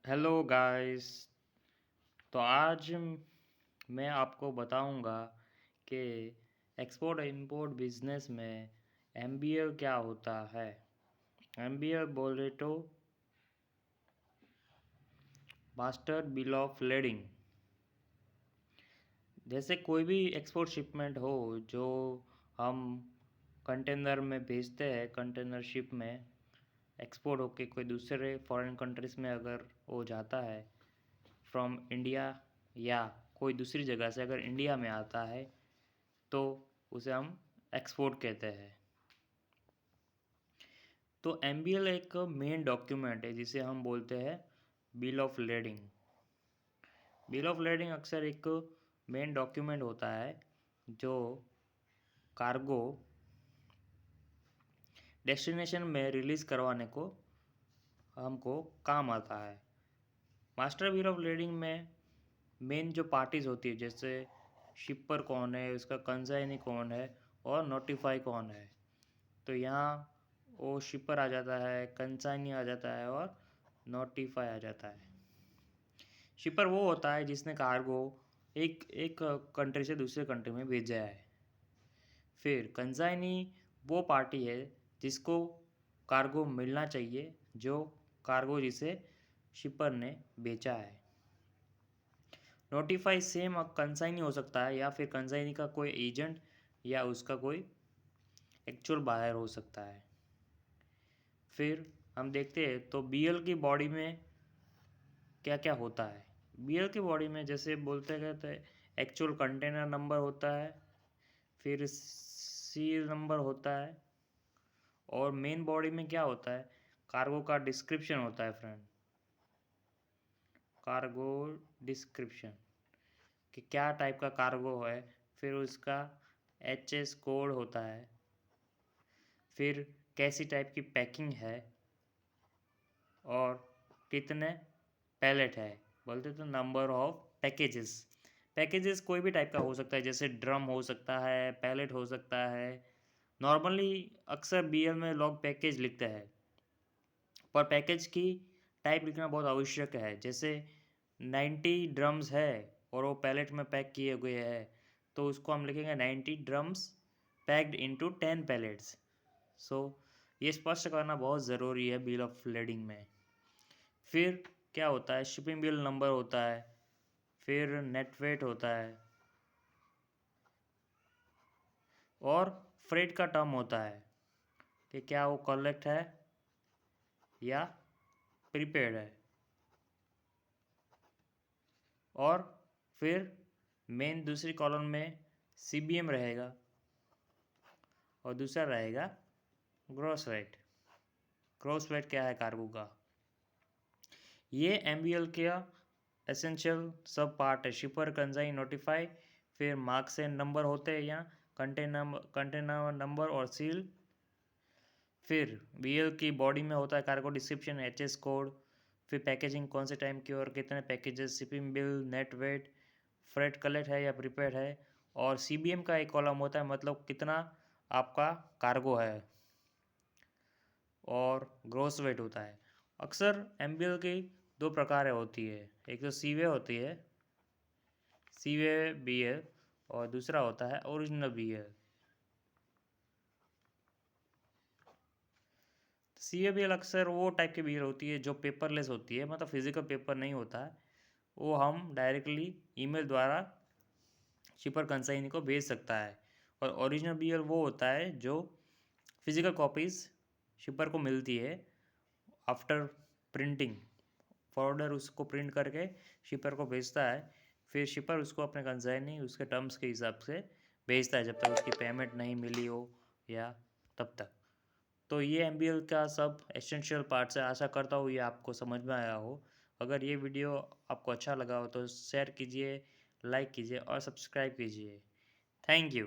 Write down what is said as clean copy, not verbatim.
Hello guys. तो आज मैं आपको बताऊंगा कि एक्सपोर्ट इंपोर्ट बिजनेस में एमबीए क्या होता है। एमबीए बोले तो मास्टर बिल ऑफ लेडिंग। जैसे कोई भी एक्सपोर्ट शिपमेंट हो जो हम कंटेनर में भेजते हैं, कंटेनर शिप में एक्सपोर्ट होके कोई दूसरे फॉरेन कंट्रीज में अगर वो जाता है फ्रॉम इंडिया या कोई दूसरी जगह से अगर इंडिया में आता है तो उसे हम एक्सपोर्ट कहते हैं। तो एमबीएल एक मेन डॉक्यूमेंट है जिसे हम बोलते हैं bill of lading. Bill of lading अक्सर एक मेन डॉक्यूमेंट होता है जो कार्गो डेस्टिनेशन में रिलीज़ करवाने को हमको काम आता है। मास्टर बिल ऑफ लेडिंग में मेन जो पार्टीज होती है, जैसे शिपर कौन है, उसका कंसाइनी कौन है और नोटिफाई कौन है। तो यहाँ वो शिपर आ जाता है, कंसाइनी आ जाता है और नोटिफाई आ जाता है। शिपर वो होता है जिसने कार्गो एक एक कंट्री से दूसरे कंट्री में भेजा है। फिर कंसाइनी वो पार्टी है जिसको कार्गो मिलना चाहिए, जो कार्गो जिसे शिपर ने बेचा है। नोटिफाई सेम कंसाइनी हो सकता है या फिर कंसाइनी का कोई एजेंट या उसका कोई एक्चुअल बायर हो सकता है। फिर हम देखते हैं तो बीएल की बॉडी में क्या क्या होता है। बीएल की बॉडी में जैसे बोलते गए तो एक्चुअल कंटेनर नंबर होता है, फिर सील नंबर होता है, और मेन बॉडी में क्या होता है, कार्गो का डिस्क्रिप्शन होता है फ्रेंड। कार्गो डिस्क्रिप्शन कि क्या टाइप का कार्गो है, फिर उसका एचएस कोड होता है, फिर कैसी टाइप की पैकिंग है और कितने पैलेट है, बोलते तो नंबर ऑफ पैकेजेस। पैकेजेस कोई भी टाइप का हो सकता है, जैसे ड्रम हो सकता है, पैलेट हो सकता है। नॉर्मली अक्सर बीएल में लोग पैकेज लिखते हैं, पर पैकेज की टाइप लिखना बहुत आवश्यक है। जैसे 90 ड्रम्स है और वो पैलेट में पैक किए हुए हैं, तो उसको हम लिखेंगे 90 ड्रम्स पैक्ड इनटू 10 पैलेट्स। सो ये स्पष्ट करना बहुत ज़रूरी है बिल ऑफ लेडिंग में। फिर क्या होता है, शिपिंग बिल नंबर होता है, फिर नेट वेट होता है और फ्रेट का टर्म होता है कि क्या वो कलेक्ट है या प्रीपेड है। और फिर मेन दूसरी कॉलम में सीबीएम रहेगा और दूसरा रहेगा ग्रॉस वेट। ग्रॉस वेट क्या है कार्गो का, ये एमबीएल का एसेंशियल सब पार्ट है। शिपर कंसाइन नोटिफाई, फिर मार्क्स एंड नंबर होते हैं यहाँ, कंटेनर नंबर और सील। फिर बीएल की बॉडी में होता है कार्गो डिस्क्रिप्शन, एचएस कोड, फिर पैकेजिंग कौन से टाइम की और कितने packages, shipping bill, net weight, freight collect है या प्रीपेड है, और सीबीएम का एक कॉलम होता है, मतलब कितना आपका कार्गो है, और ग्रोस वेट होता है। अक्सर एमबीएल की दो प्रकार होती है, एक तो सीवे होती है, सीवे बीएल, और दूसरा होता है ओरिजिनल बीएल। सीएबीएल अक्सर वो टाइप की बिल होती है जो पेपरलेस होती है, मतलब फिजिकल पेपर नहीं होता है। वो हम डायरेक्टली ईमेल द्वारा शिपर कंसाइनी को भेज सकता है। और ओरिजिनल बीएल वो होता है जो फिजिकल कॉपीज़ शिपर को मिलती है आफ्टर प्रिंटिंग। फॉरवर्डर उसको प्रिंट करके शिपर को भेजता है, फिर शिपर उसको अपने कंसाइनी उसके टर्म्स के हिसाब से भेजता है, जब तक उसकी पेमेंट नहीं मिली हो या तब तक। तो ये एमबीएल का सब एसेंशियल पार्ट्स है। आशा करता हूँ ये आपको समझ में आया हो। अगर ये वीडियो आपको अच्छा लगा हो तो शेयर कीजिए, लाइक कीजिए और सब्सक्राइब कीजिए। Thank you.